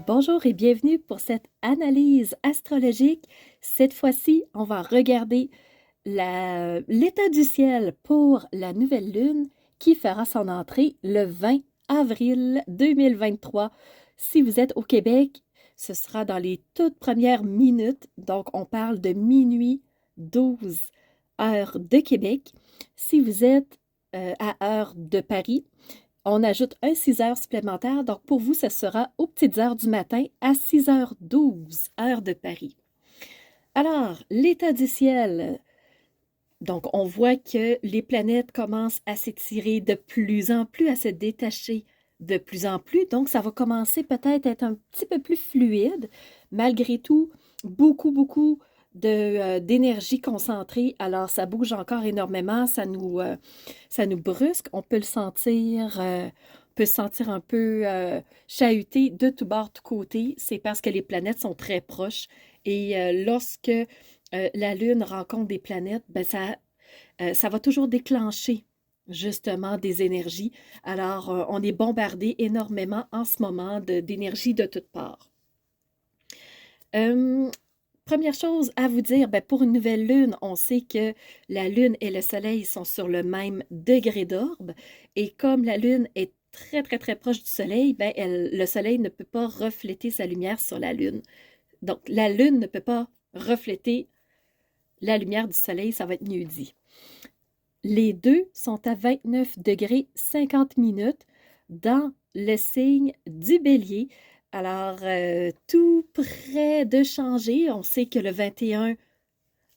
Bonjour et bienvenue pour cette analyse astrologique. Cette fois-ci, on va regarder l'état du ciel pour la nouvelle lune qui fera son entrée le 20 avril 2023. Si vous êtes au Québec, ce sera dans les toutes premières minutes, donc on parle de minuit 12 heure de Québec. Si vous êtes à heure de Paris, on ajoute un 6 heures supplémentaires, donc pour vous, ce sera aux petites heures du matin à 6h12, heure de Paris. Alors, l'état du ciel. Donc, on voit que les planètes commencent à s'étirer de plus en plus, à se détacher de plus en plus. Donc, ça va commencer peut-être à être un petit peu plus fluide. Malgré tout, beaucoup d'énergie concentrée. Alors, ça bouge encore énormément. Ça nous brusque. On peut le sentir, on peut se sentir un peu chahuté de tous bords, de tous côtés. C'est parce que les planètes sont très proches. Et lorsque la Lune rencontre des planètes, ben ça va toujours déclencher justement des énergies. Alors, on est bombardé énormément en ce moment d'énergie de toutes parts. Euh, Première chose à vous dire, ben pour une nouvelle lune, on sait que la lune et le soleil sont sur le même degré d'orbe. Et comme la lune est très proche du soleil, ben le soleil ne peut pas refléter sa lumière sur la lune. Donc, la lune ne peut pas refléter la lumière du soleil, ça va être mieux dit. Les deux sont à 29 degrés 50 minutes dans le signe du bélier. Alors, tout près de changer. On sait que le 21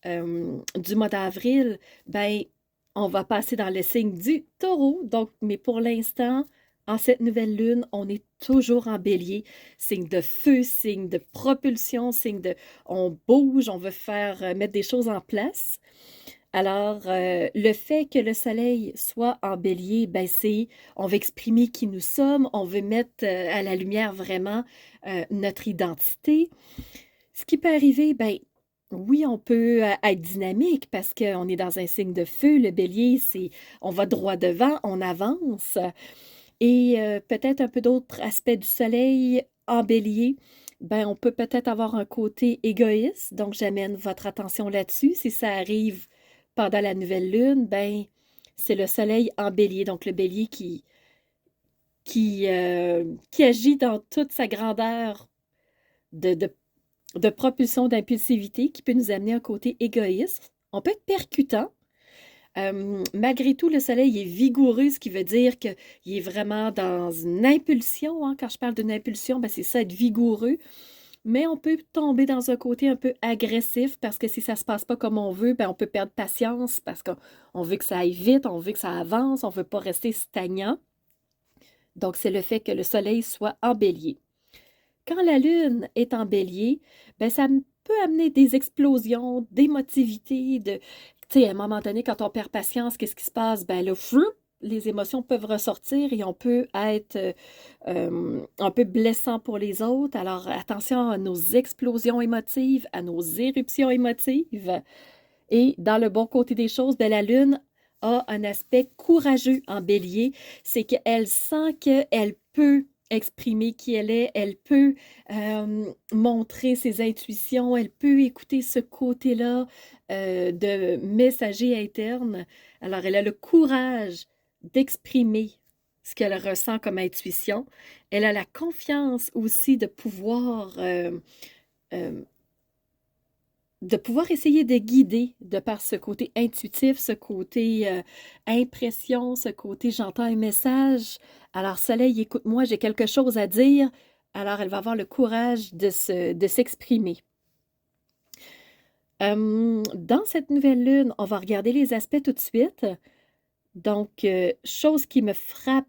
du mois d'avril, ben, on va passer dans le signe du taureau. Donc, mais pour l'instant, en cette nouvelle lune, on est toujours en bélier. Signe de feu, signe de propulsion, signe de... On bouge, on veut faire mettre des choses en place. Alors, le fait que le soleil soit en bélier, ben on veut exprimer qui nous sommes, on veut mettre à la lumière vraiment notre identité. Ce qui peut arriver, ben oui, on peut être dynamique parce qu'on est dans un signe de feu. Le bélier, on va droit devant, on avance. Et peut-être un peu d'autres aspects du soleil en bélier. Ben, on peut peut-être avoir un côté égoïste, donc j'amène votre attention là-dessus. Si ça arrive pendant la nouvelle lune, ben, c'est le soleil en bélier, donc le bélier qui agit dans toute sa grandeur de, de, de propulsion, d'impulsivité, qui peut nous amener à un côté égoïste. On peut être percutant. Malgré tout, le soleil est vigoureux, ce qui veut dire qu'il est vraiment dans une impulsion, hein. Quand je parle d'une impulsion, ben, c'est ça, être vigoureux. Mais on peut tomber dans un côté un peu agressif parce que si ça ne se passe pas comme on veut, ben on peut perdre patience parce qu'on veut que ça aille vite, on veut que ça avance, on ne veut pas rester stagnant. Donc, c'est le fait que le soleil soit en bélier. Quand la lune est en bélier, ben peut amener des explosions d'émotivité, tu sais, à un moment donné, quand on perd patience, qu'est-ce qui se passe? Ben là, les émotions peuvent ressortir et on peut être un peu blessant pour les autres. Alors, attention à nos explosions émotives, à nos éruptions émotives. Et dans le bon côté des choses, ben, la lune a un aspect courageux en bélier. C'est qu'elle sent qu'elle peut exprimer qui elle peut montrer ses intuitions, elle peut écouter ce côté-là de messager interne. Alors, elle a le courage d'exprimer ce qu'elle ressent comme intuition. Elle a la confiance aussi euh, de pouvoir essayer de guider de par ce côté intuitif, ce côté impression, ce côté j'entends un message. Alors, Soleil, écoute-moi, j'ai quelque chose à dire. Alors, elle va avoir le courage de s'exprimer. Dans cette nouvelle lune, on va regarder les aspects tout de suite. Donc, chose qui me frappe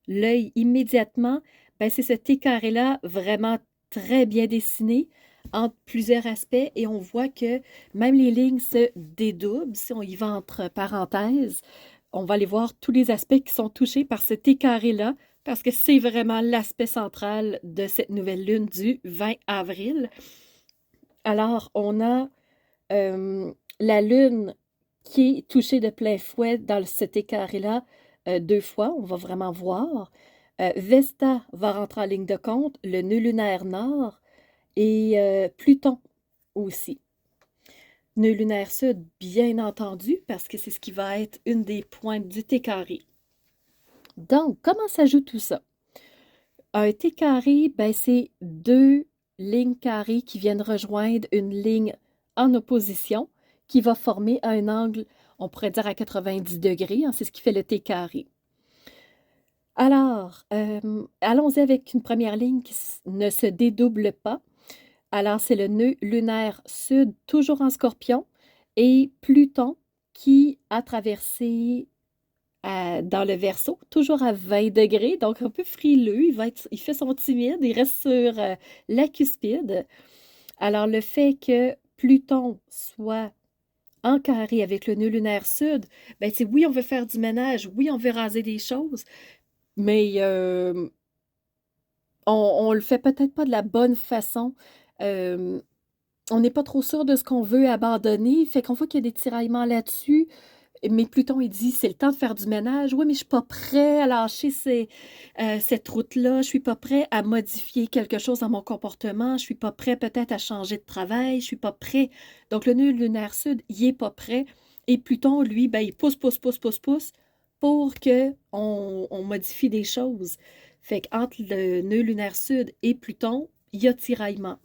l'œil immédiatement, ben, c'est ce T carré-là vraiment très bien dessiné entre plusieurs aspects et on voit que même les lignes se dédoublent. Si on y va entre parenthèses, on va aller voir tous les aspects qui sont touchés par ce T carré-là parce que c'est vraiment l'aspect central de cette nouvelle lune du 20 avril. Alors, on a la lune qui est touchée de plein fouet dans ce T carré-là 2 fois, on va vraiment voir. Vesta va rentrer en ligne de compte, le nœud lunaire nord et Pluton aussi. Nœud lunaire sud, bien entendu, parce que c'est ce qui va être une des pointes du T carré. Donc, comment s'ajoute tout ça? Un T carré, ben, c'est deux lignes carrées qui viennent rejoindre une ligne en opposition qui va former un angle, on pourrait dire à 90 degrés, hein, c'est ce qui fait le T carré. Alors, allons-y avec une première ligne qui ne se dédouble pas. Alors, c'est le nœud lunaire sud, toujours en scorpion, et Pluton qui a traversé dans le Verseau, toujours à 20 degrés, donc un peu frileux. Il fait son timide, il reste sur la cuspide. Alors, le fait que Pluton soit en carré avec le nœud lunaire sud, ben, c'est oui, on veut faire du ménage, oui, on veut raser des choses, mais on le fait peut-être pas de la bonne façon. Euh, on n'est pas trop sûr de ce qu'on veut abandonner, fait qu'on voit qu'il y a des tiraillements là-dessus. Mais Pluton, il dit, c'est le temps de faire du ménage. Oui, mais je suis pas prêt à lâcher cette route-là. Je suis pas prêt à modifier quelque chose dans mon comportement. Je suis pas prêt peut-être à changer de travail. Je suis pas prêt. Donc, le nœud lunaire sud, il est pas prêt. Et Pluton, lui, ben, il pousse, pousse, pousse, pousse, pousse pour que on modifie des choses. Fait qu'entre le nœud lunaire sud et Pluton, il y a tiraillement.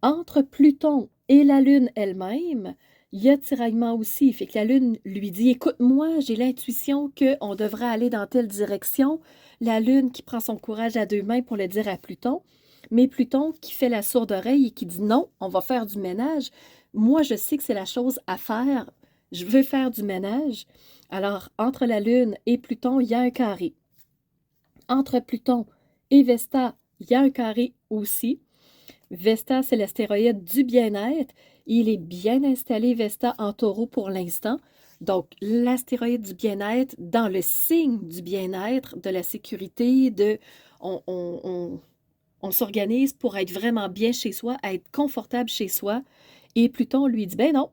Entre Pluton et la Lune elle-même, il y a tiraillement aussi. Fait que la Lune lui dit, écoute-moi, j'ai l'intuition qu'on devrait aller dans telle direction. La Lune qui prend son courage à deux mains pour le dire à Pluton. Mais Pluton qui fait la sourde oreille et qui dit non, on va faire du ménage. Moi, je sais que c'est la chose à faire. Je veux faire du ménage. Alors, entre la Lune et Pluton, il y a un carré. Entre Pluton et Vesta, il y a un carré aussi. Vesta, c'est l'astéroïde du bien-être. Il est bien installé, Vesta, en taureau pour l'instant. Donc, l'astéroïde du bien-être dans le signe du bien-être, de la sécurité, on s'organise pour être vraiment bien chez soi, être confortable chez soi. Et Pluton lui dit, ben non,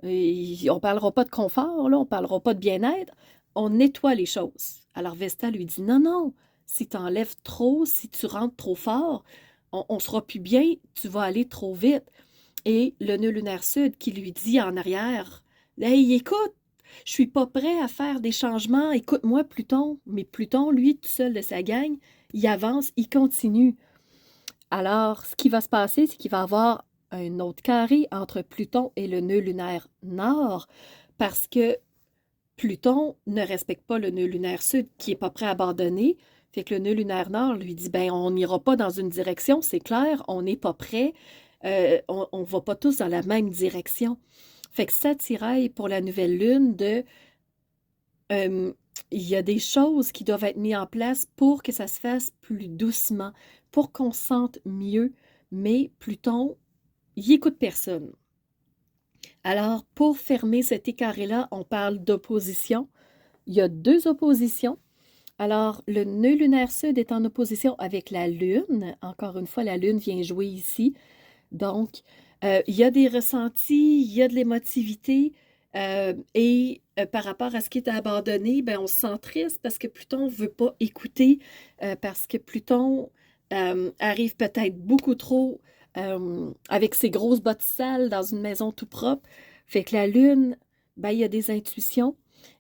on ne parlera pas de confort, là, on ne parlera pas de bien-être, on nettoie les choses. Alors Vesta lui dit, non, non, si tu enlèves trop, si tu rentres trop fort, on sera plus bien, tu vas aller trop vite. Et le nœud lunaire sud qui lui dit en arrière, hey, écoute, je suis pas prêt à faire des changements, écoute-moi Pluton. Mais Pluton, lui, tout seul de sa gang, il avance, il continue. Alors, ce qui va se passer, c'est qu'il va y avoir un autre carré entre Pluton et le nœud lunaire nord, parce que Pluton ne respecte pas le nœud lunaire sud qui n'est pas prêt à abandonner. Fait que le nœud lunaire nord lui dit, ben on n'ira pas dans une direction, c'est clair, on n'est pas prêt, on ne va pas tous dans la même direction. Fait que ça tiraille pour la nouvelle lune de euh, il y a des choses qui doivent être mises en place pour que ça se fasse plus doucement, pour qu'on se sente mieux, mais Pluton, il écoute personne. Alors, pour fermer cet écart-là, on parle d'opposition. Il y a deux oppositions. Alors, le nœud lunaire sud est en opposition avec la Lune. Encore une fois, la Lune vient jouer ici. Donc, il y a des ressentis, il y a de l'émotivité. Par rapport à ce qui est abandonné, ben, on se sent triste parce que Pluton ne veut pas écouter, parce que Pluton arrive peut-être beaucoup trop avec ses grosses bottes sales dans une maison tout propre. Fait que la Lune, ben, il y a des intuitions.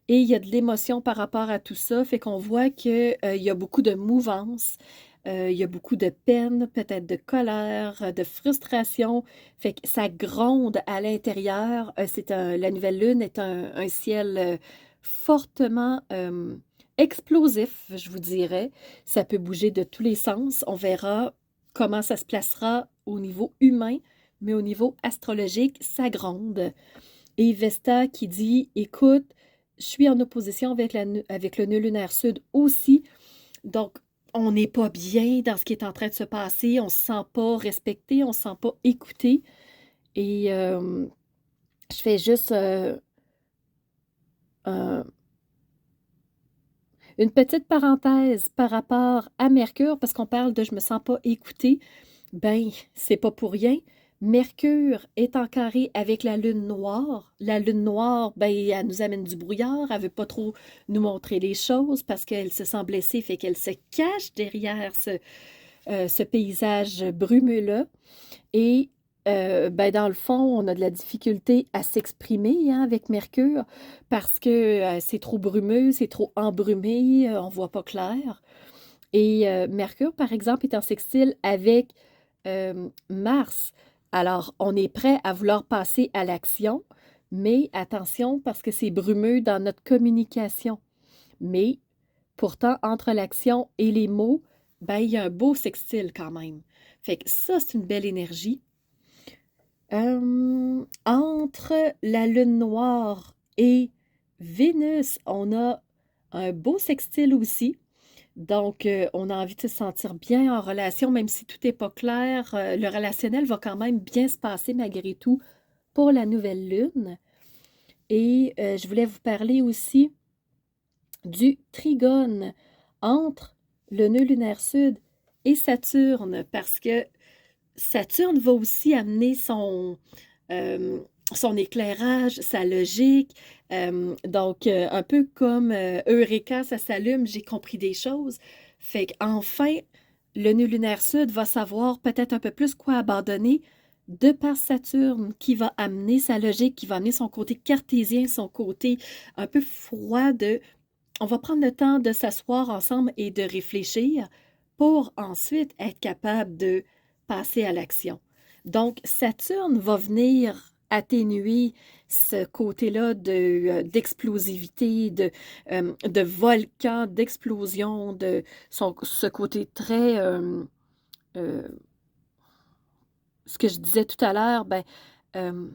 Et il y a de l'émotion par rapport à tout ça, fait qu'on voit qu'il y a beaucoup de mouvance, il y a beaucoup de peine, peut-être de colère, de frustration, fait que ça gronde à l'intérieur. La nouvelle lune est un ciel fortement explosif, je vous dirais. Ça peut bouger de tous les sens. On verra comment ça se placera au niveau humain, mais au niveau astrologique, ça gronde. Et Vesta qui dit, écoute, je suis en opposition avec le nœud lunaire sud aussi. Donc, on n'est pas bien dans ce qui est en train de se passer. On ne se sent pas respecté, on ne se sent pas écouté. Et je fais juste un- une petite parenthèse par rapport à Mercure, parce qu'on parle de je me sens pas écouté. Ben, c'est pas pour rien. Mercure est en carré avec la lune noire. La lune noire, ben, elle nous amène du brouillard. Elle veut pas trop nous montrer les choses parce qu'elle se sent blessée, fait qu'elle se cache derrière ce paysage brumeux-là. Et ben, dans le fond, on a de la difficulté à s'exprimer hein, avec Mercure parce que c'est trop brumeux, c'est trop embrumé, on voit pas clair. Et Mercure, par exemple, est en sextile avec Mars. Alors, on est prêt à vouloir passer à l'action, mais attention parce que c'est brumeux dans notre communication. Mais pourtant, entre l'action et les mots, ben, il y a un beau sextile quand même. Fait que ça, c'est une belle énergie. Entre la lune noire et Vénus, on a un beau sextile aussi. Donc, on a envie de se sentir bien en relation, même si tout n'est pas clair. Le relationnel va quand même bien se passer malgré tout pour la nouvelle lune. Et je voulais vous parler aussi du trigone entre le nœud lunaire sud et Saturne, parce que Saturne va aussi amener euh, son éclairage, sa logique. Donc, un peu comme Eureka, ça s'allume, j'ai compris des choses. Fait qu'enfin, le nœud lunaire sud va savoir peut-être un peu plus quoi abandonner de par Saturne, qui va amener sa logique, qui va amener son côté cartésien, son côté un peu froid de on va prendre le temps de s'asseoir ensemble et de réfléchir pour ensuite être capable de passer à l'action. Donc, Saturne va venir atténuer ce côté-là d'explosivité, de volcan, d'explosion, ce côté très, euh, ce que je disais tout à l'heure, ben, euh,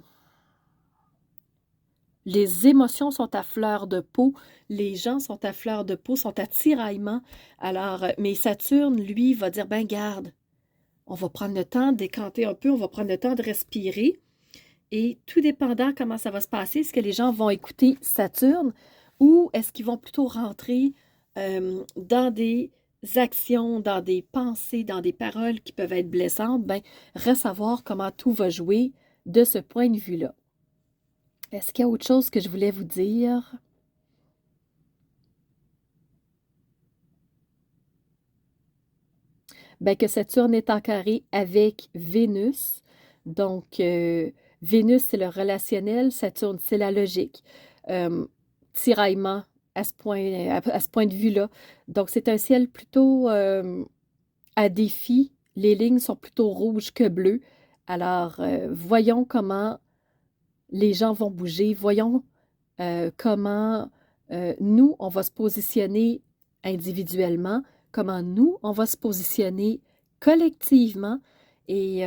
les émotions sont à fleur de peau, les gens sont à fleur de peau, sont à tiraillement. Alors, mais Saturne, lui, va dire, ben garde, on va prendre le temps de décanter un peu, on va prendre le temps de respirer. Et tout dépendant comment ça va se passer, est-ce que les gens vont écouter Saturne ou est-ce qu'ils vont plutôt rentrer dans des actions, dans des pensées, dans des paroles qui peuvent être blessantes, ben, reste à voir comment tout va jouer de ce point de vue-là. Est-ce qu'il y a autre chose que je voulais vous dire? Ben, que Saturne est en carré avec Vénus. Donc, Vénus, c'est le relationnel, Saturne, c'est la logique. Euh, Tiraillement à ce point de vue-là. Donc, c'est un ciel plutôt à défi. Les lignes sont plutôt rouges que bleues. Alors, voyons comment les gens vont bouger. Voyons comment nous, on va se positionner individuellement, comment nous, on va se positionner collectivement et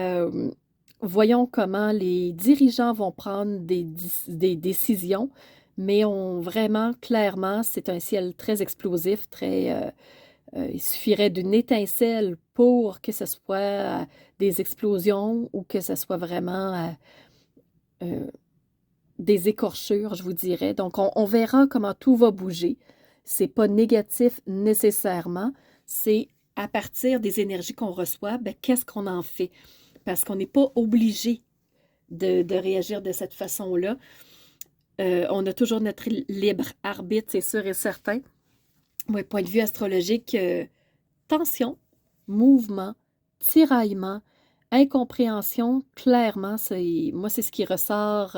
voyons comment les dirigeants vont prendre des décisions, mais on vraiment, clairement, c'est un ciel très explosif, très, il suffirait d'une étincelle pour que ce soit des explosions ou que ce soit vraiment euh, des écorchures, je vous dirais. Donc, on verra comment tout va bouger. C'est pas négatif nécessairement, c'est à partir des énergies qu'on reçoit, ben, qu'est-ce qu'on en fait? Parce qu'on n'est pas obligé de réagir de cette façon-là. On a toujours notre libre arbitre, c'est sûr et certain. Moi, point de vue astrologique, tension, mouvement, tiraillement, incompréhension, clairement, moi, c'est ce qui ressort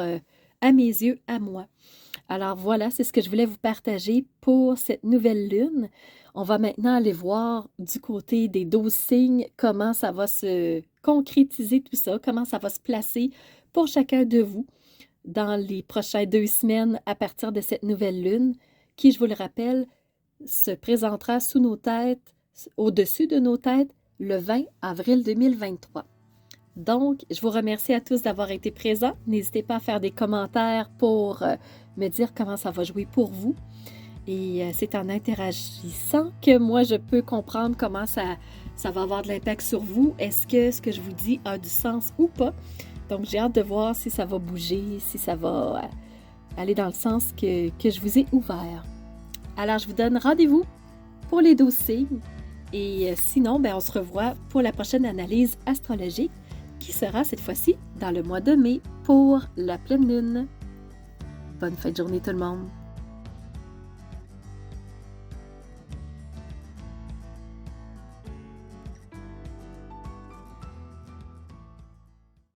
à mes yeux, à moi. Alors voilà, c'est ce que je voulais vous partager pour cette nouvelle lune. On va maintenant aller voir du côté des 12 signes comment ça va se concrétiser tout ça, comment ça va se placer pour chacun de vous dans les prochaines 2 semaines à partir de cette nouvelle lune qui, je vous le rappelle, se présentera sous nos têtes, au-dessus de nos têtes, le 20 avril 2023. Donc, je vous remercie à tous d'avoir été présents. N'hésitez pas à faire des commentaires pour me dire comment ça va jouer pour vous. Et c'est en interagissant que moi, je peux comprendre comment ça va avoir de l'impact sur vous. Est-ce que ce que je vous dis a du sens ou pas? Donc, j'ai hâte de voir si ça va bouger, si ça va aller dans le sens que je vous ai ouvert. Alors, je vous donne rendez-vous pour les 12 signes. Et sinon, ben, on se revoit pour la prochaine analyse astrologique qui sera cette fois-ci dans le mois de mai pour la pleine lune. Bonne fin de journée tout le monde!